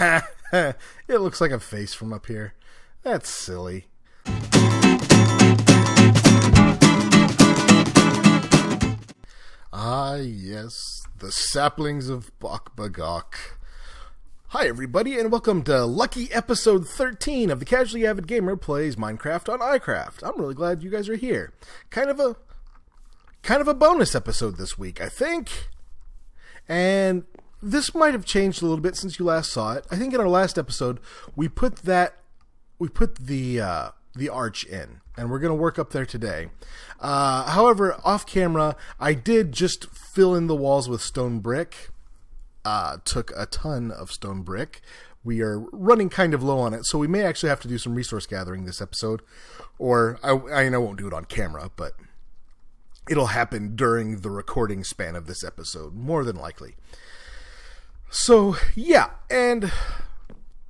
It looks like a face from up here. That's silly. Ah, yes, the saplings of Bok-Bagok. Hi, everybody, and welcome to lucky episode 13 of the Casually Avid Gamer Plays Minecraft on iCraft. I'm really glad you guys are here. Kind of a bonus episode this week, I think. And this might have changed a little bit since you last saw it. I think in our last episode we put the arch in, and we're going to work up there today. However, off camera, I did just fill in the walls with stone brick. Took a ton of stone brick. We are running kind of low on it, so we may actually have to do some resource gathering this episode. Or, I won't do it on camera, but it'll happen during the recording span of this episode, more than likely. So, yeah, and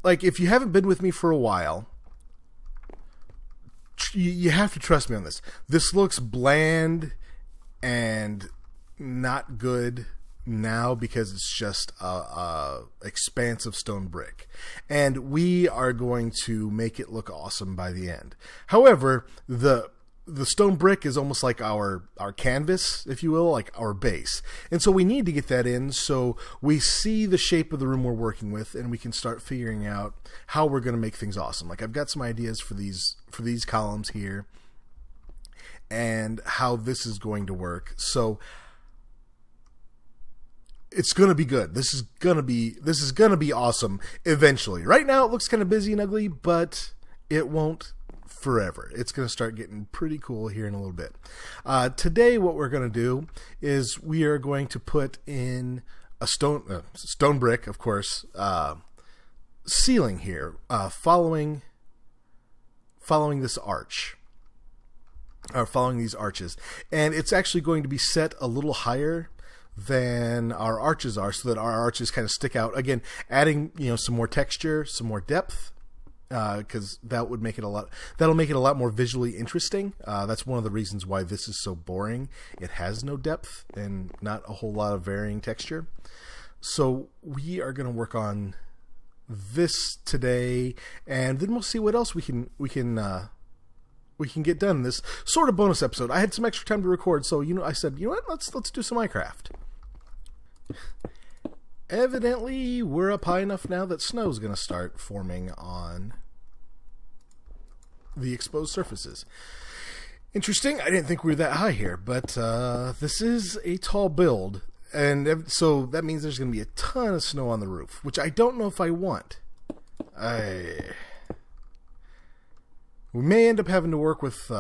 like, if you haven't been with me for a while, you have to trust me on this. This looks bland and not good now because it's just a expanse of stone brick, and we are going to make it look awesome by the end. However, the stone brick is almost like our canvas, if you will, like our base, and so we need to get that in so we see the shape of the room we're working with, and we can start figuring out how we're going to make things awesome. Like, I've got some ideas for these columns here and how this is going to work. So it's going to be good. This is going to be awesome eventually. Right now it looks kind of busy and ugly, but it won't forever. It's going to start getting pretty cool here in a little bit. Today what we're going to do is we are going to put in a stone brick, of course, ceiling here, following this arch. Or following these arches. And it's actually going to be set a little higher than our arches are, so that our arches kind of stick out. Again, adding, some more texture, some more depth, because that'll make it a lot more visually interesting. That's one of the reasons why this is so boring. It has no depth and not a whole lot of varying texture. So we are going to work on this today, and then we'll see what else we can get done in this sort of bonus episode. I had some extra time to record, so I said, what? Let's do some iCraft. Evidently, we're up high enough now that snow's going to start forming on the exposed surfaces. Interesting. I didn't think we were that high here, but this is a tall build, and so that means there's going to be a ton of snow on the roof, which I don't know if I want. We may end up having to work with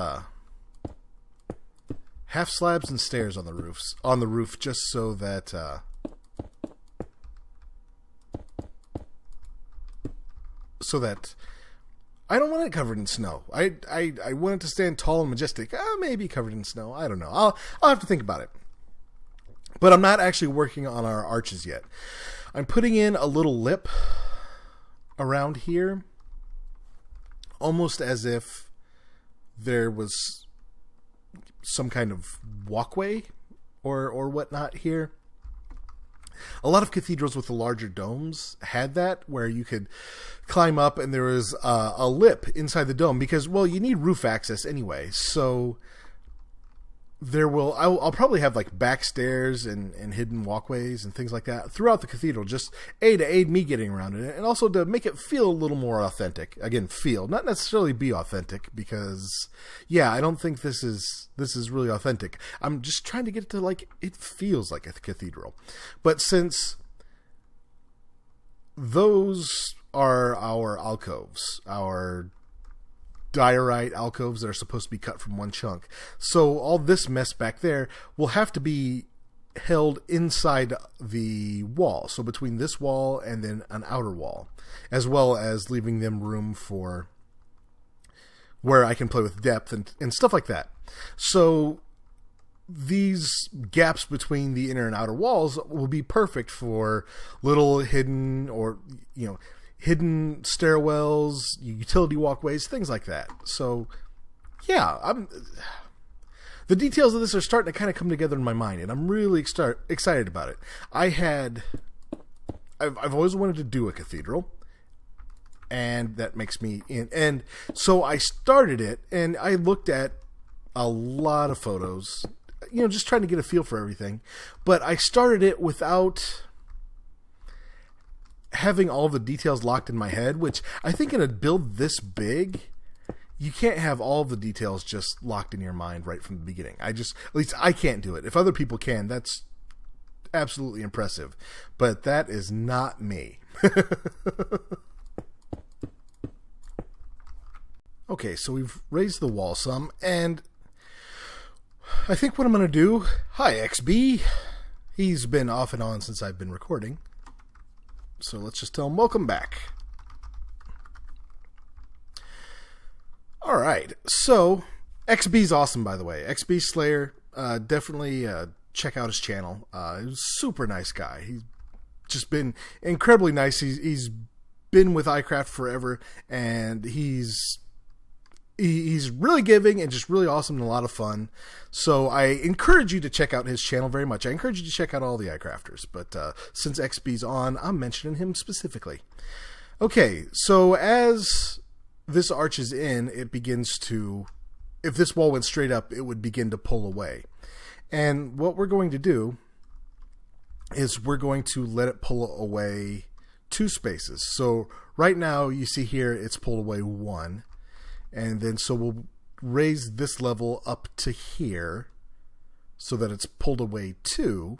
half slabs and stairs on the roof, just so that I don't want it covered in snow. I want it to stand tall and majestic. Maybe covered in snow. I don't know. I'll have to think about it. But I'm not actually working on our arches yet. I'm putting in a little lip around here, almost as if there was some kind of walkway or whatnot here. A lot of cathedrals with the larger domes had that, where you could climb up and there was a lip inside the dome because, well, you need roof access anyway. So I'll probably have like back stairs and hidden walkways and things like that throughout the cathedral, just to aid me getting around it, and also to make it feel a little more authentic. Again, feel, not necessarily be authentic, because I don't think this is really authentic. I'm just trying to get it to, like, it feels like a cathedral. But since those are our alcoves, our diorite alcoves that are supposed to be cut from one chunk, so all this mess back there will have to be held inside the wall, so between this wall and then an outer wall, as well as leaving them room for where I can play with depth and stuff like that. So these gaps between the inner and outer walls will be perfect for little hidden stairwells, utility walkways, things like that. So, the details of this are starting to kind of come together in my mind, and I'm really excited about it. I've always wanted to do a cathedral. and that makes me in. And so I started it, and I looked at a lot of photos, you know, just trying to get a feel for everything. But I started it without having all the details locked in my head, which I think in a build this big, you can't have all the details just locked in your mind right from the beginning. At least I can't do it. If other people can, that's absolutely impressive. But that is not me. Okay, so we've raised the wall some, and I think what I'm going to do... Hi, XB. He's been off and on since I've been recording. So let's just tell him welcome back. Alright, so XB's awesome, by the way. XB Slayer, definitely check out his channel. He's a super nice guy. He's just been incredibly nice. He's been with iCraft forever, and he's really giving and just really awesome and a lot of fun. So I encourage you to check out his channel very much. I encourage you to check out all the iCrafters, but since XB's on, I'm mentioning him specifically. Okay, so as this arches in, it begins to, if this wall went straight up, it would begin to pull away. And what we're going to do is we're going to let it pull away 2 spaces. So right now you see here it's pulled away 1. And then so we'll raise this level up to here so that it's pulled away 2.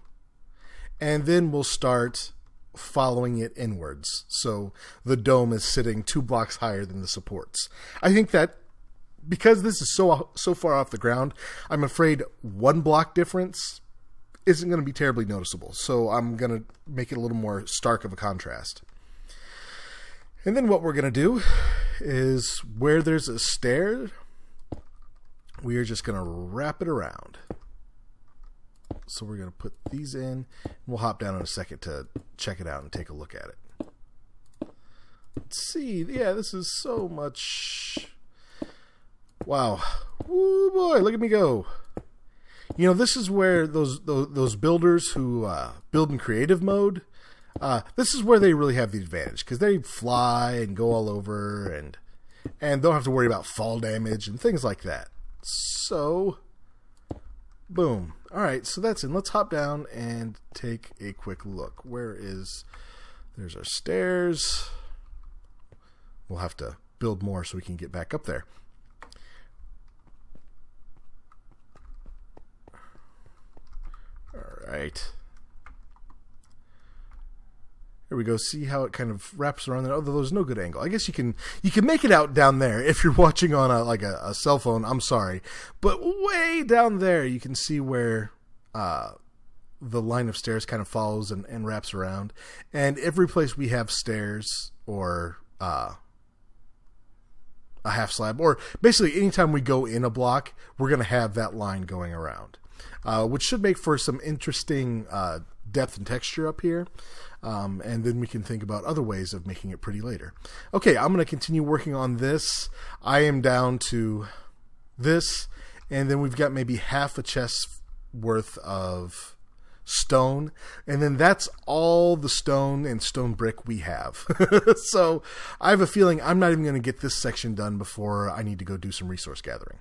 And then we'll start following it inwards. So the dome is sitting 2 blocks higher than the supports. I think that because this is so far off the ground, I'm afraid 1 block difference isn't going to be terribly noticeable. So I'm going to make it a little more stark of a contrast. And then what we're going to do is where there's a stair, we are just going to wrap it around. So we're going to put these in. We'll hop down in a second to check it out and take a look at it. Let's see. Yeah, this is so much. Wow. Woo boy, look at me go. You know, this is where those builders who build in creative mode, this is where they really have the advantage, because they fly and go all over and don't have to worry about fall damage and things like that. So, boom. All right, so that's in. Let's hop down and take a quick look. There's our stairs. We'll have to build more so we can get back up there. All right. There we go. See how it kind of wraps around there. Although there's no good angle. I guess you can make it out down there if you're watching on a cell phone. I'm sorry, but way down there you can see where the line of stairs kind of follows and wraps around. And every place we have stairs or a half slab, or basically anytime we go in a block, we're going to have that line going around, which should make for some interesting depth and texture up here. And then we can think about other ways of making it pretty later. Okay, I'm going to continue working on this. I am down to this, and then we've got maybe half a chest worth of stone, and then that's all the stone and stone brick we have. So I have a feeling I'm not even going to get this section done before I need to go do some resource gathering.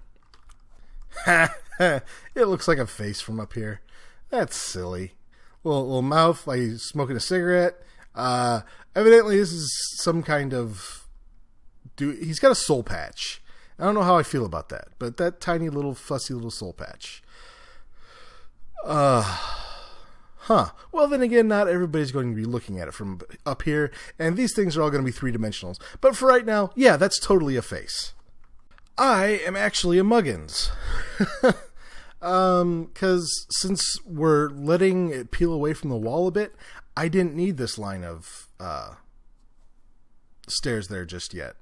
It looks like a face from up here. That's silly. Little mouth like he's smoking a cigarette. Evidently this is some kind of dude. He's got a soul patch. I don't know how I feel about that, but that tiny little fussy little soul patch. Well, then again, not everybody's going to be looking at it from up here, and these things are all going to be 3-dimensionals. But for right now, yeah, that's totally a face. I am actually a Muggins. Because since we're letting it peel away from the wall a bit, I didn't need this line of stairs there just yet.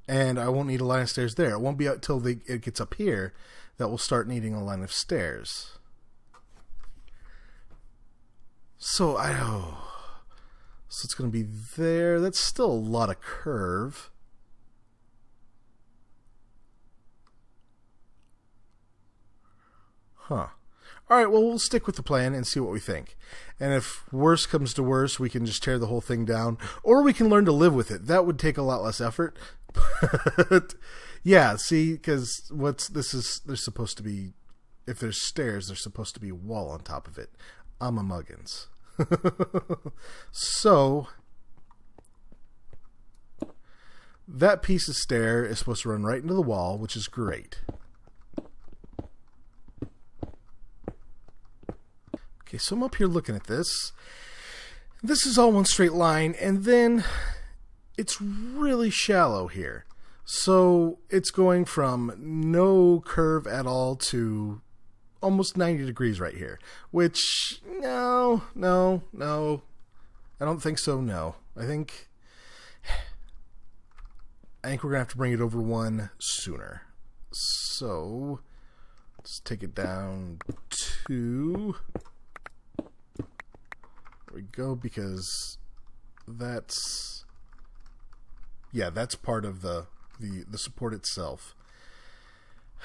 And I won't need a line of stairs there. It won't be until it gets up here that we'll start needing a line of stairs. So it's going to be there. That's still a lot of curve. All right, well, we'll stick with the plan and see what we think. And if worse comes to worse, we can just tear the whole thing down, or we can learn to live with it. That would take a lot less effort. But yeah, see, because there's supposed to be, if there's stairs, there's supposed to be a wall on top of it. I'm a muggins. So that piece of stair is supposed to run right into the wall, which is great. Okay, so I'm up here looking at this. This is all one straight line, and then it's really shallow here. So it's going from no curve at all to almost 90 degrees right here. Which, no. I don't think so, no. I think we're going to have to bring it over one sooner. So let's take it down to... we go, because that's part of the support itself.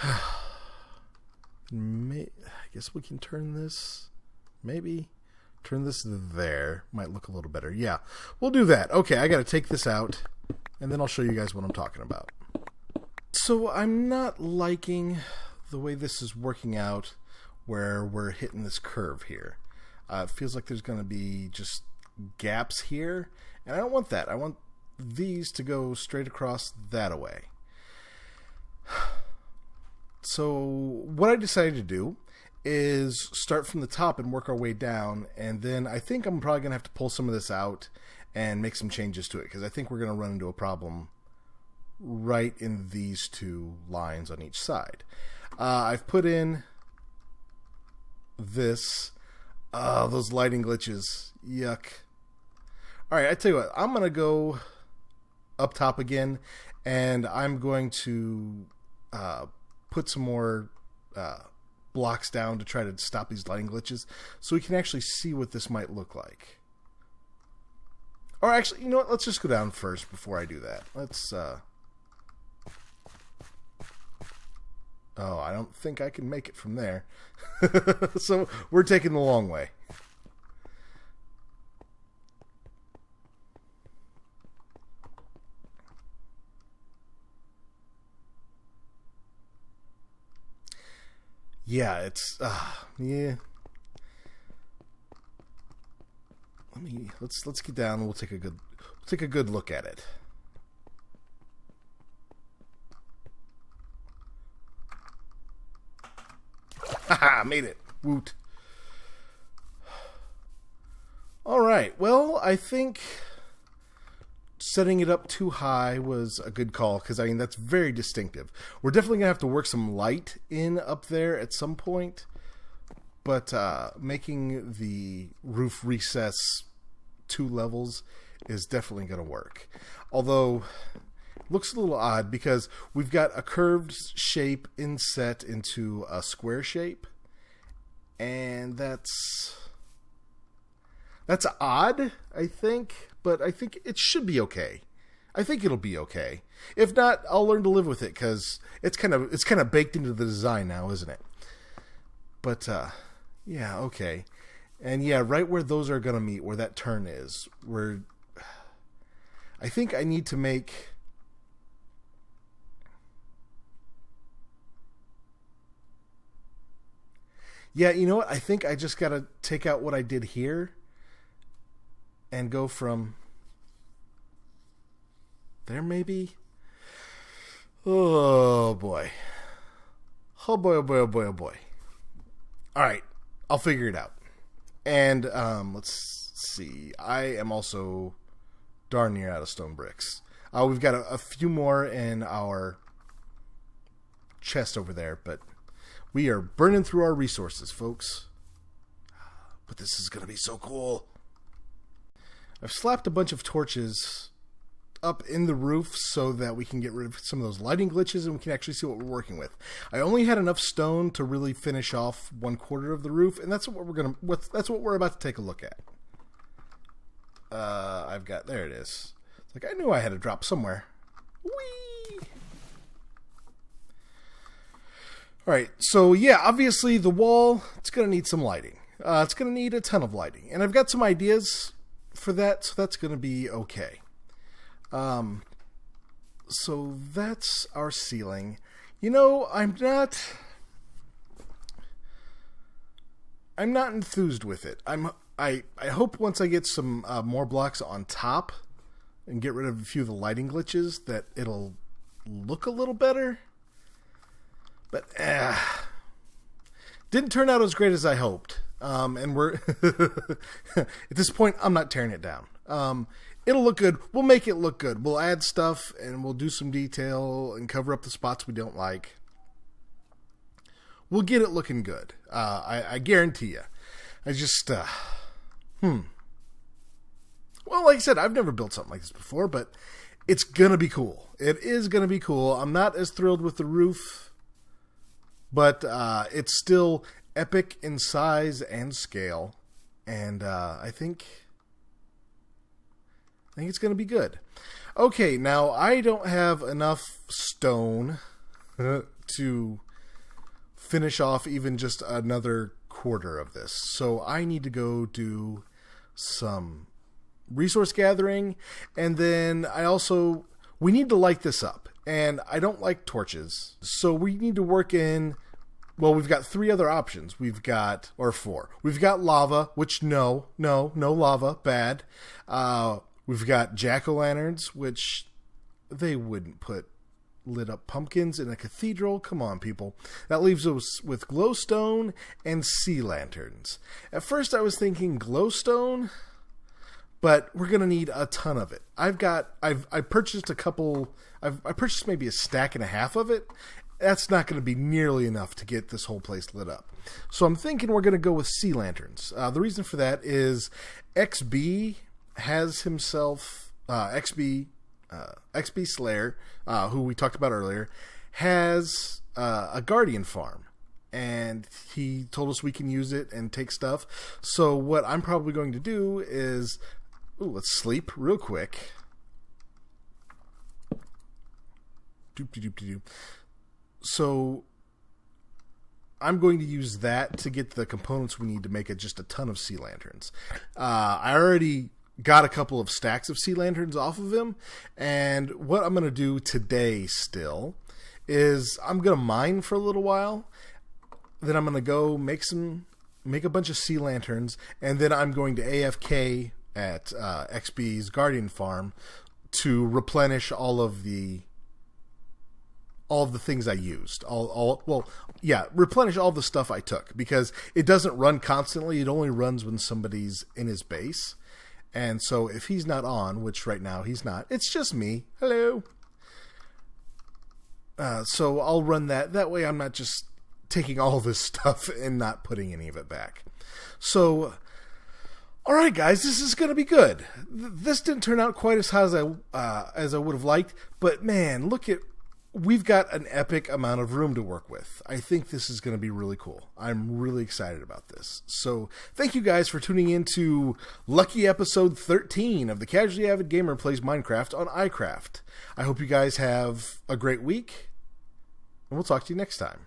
I guess we can turn this, maybe turn this there. Might look a little better. Yeah, we'll do that. Okay, I got to take this out, and then I'll show you guys what I'm talking about. So I'm not liking the way this is working out, where we're hitting this curve here. It feels like there's going to be just gaps here, and I don't want that. I want these to go straight across that way. So what I decided to do is start from the top and work our way down, and then I think I'm probably going to have to pull some of this out and make some changes to it, because I think we're going to run into a problem right in these two lines on each side. I've put in this... those lighting glitches. Yuck. Alright, I tell you what. I'm going to go up top again, and I'm going to put some more blocks down to try to stop these lighting glitches so we can actually see what this might look like. Or actually, you know what? Let's just go down first before I do that. Let's... Oh, I don't think I can make it from there. So we're taking the long way. Yeah, it's yeah. Let's get down and we'll take a good look at it. Haha, made it. Woot. Alright, well, I think setting it up too high was a good call, because, I mean, that's very distinctive. We're definitely going to have to work some light in up there at some point, but making the roof recess 2 levels is definitely going to work. Although... looks a little odd because we've got a curved shape inset into a square shape, and that's odd, I think, but I think it should be okay. I think it'll be okay. If not, I'll learn to live with it, because it's kind of baked into the design now, isn't it? But yeah, okay. And yeah, right where those are gonna meet, where that turn is, I think I need to make... yeah, you know what? I think I just got to take out what I did here and go from there, maybe? Oh, boy. Oh, boy, oh, boy, oh, boy, oh, boy. All right. I'll figure it out. And let's see. I am also darn near out of stone bricks. We've got a few more in our chest over there, but... we are burning through our resources, folks. But this is going to be so cool. I've slapped a bunch of torches up in the roof so that we can get rid of some of those lighting glitches and we can actually see what we're working with. I only had enough stone to really finish off 1/4 of the roof, and that's what we're about to take a look at. There it is. It's like I knew I had to drop somewhere. Whee! All right, so yeah, obviously the wall, it's going to need some lighting. It's going to need a ton of lighting. And I've got some ideas for that, so that's going to be okay. So that's our ceiling. You know, I'm not enthused with it. I hope once I get some more blocks on top and get rid of a few of the lighting glitches that it'll look a little better. But didn't turn out as great as I hoped. And we're at this point, I'm not tearing it down. It'll look good. We'll make it look good. We'll add stuff and we'll do some detail and cover up the spots we don't like. We'll get it looking good. I guarantee you. I just, well, like I said, I've never built something like this before, but it's gonna be cool. It is gonna be cool. I'm not as thrilled with the roof, but it's still epic in size and scale, and I think it's going to be good. Okay, now I don't have enough stone to finish off even just another quarter of this, so I need to go do some resource gathering, and then we need to light this up. And I don't like torches. So we need to work in, well, we've got 3 other options. Or 4. We've got lava, which no lava, bad. We've got jack-o'-lanterns, which they wouldn't put lit up pumpkins in a cathedral. Come on, people. That leaves us with glowstone and sea lanterns. At first I was thinking glowstone, but we're going to need a ton of it. I purchased a couple. I purchased maybe a stack and a half of it. That's not going to be nearly enough to get this whole place lit up. So I'm thinking we're going to go with sea lanterns. The reason for that is XB has himself, XB Slayer, who we talked about earlier, has a guardian farm. And he told us we can use it and take stuff. So what I'm probably going to do is, let's sleep real quick. So I'm going to use that to get the components we need to make just a ton of sea lanterns. I already got a couple of stacks of sea lanterns off of him, and what I'm going to do today still is I'm going to mine for a little while, then I'm going to go make a bunch of sea lanterns, and then I'm going to AFK at XB's Guardian Farm to replenish all of the things I used. Replenish all the stuff I took, because it doesn't run constantly. It only runs when somebody's in his base. And so if he's not on, which right now he's not, it's just me. Hello. So I'll run that. That way I'm not just taking all this stuff and not putting any of it back. So, all right, guys, this is going to be good. This didn't turn out quite as hot as I would have liked, but man, we've got an epic amount of room to work with. I think this is going to be really cool. I'm really excited about this. So thank you guys for tuning in to lucky episode 13 of the Casually Avid Gamer Plays Minecraft on iCraft. I hope you guys have a great week, and we'll talk to you next time.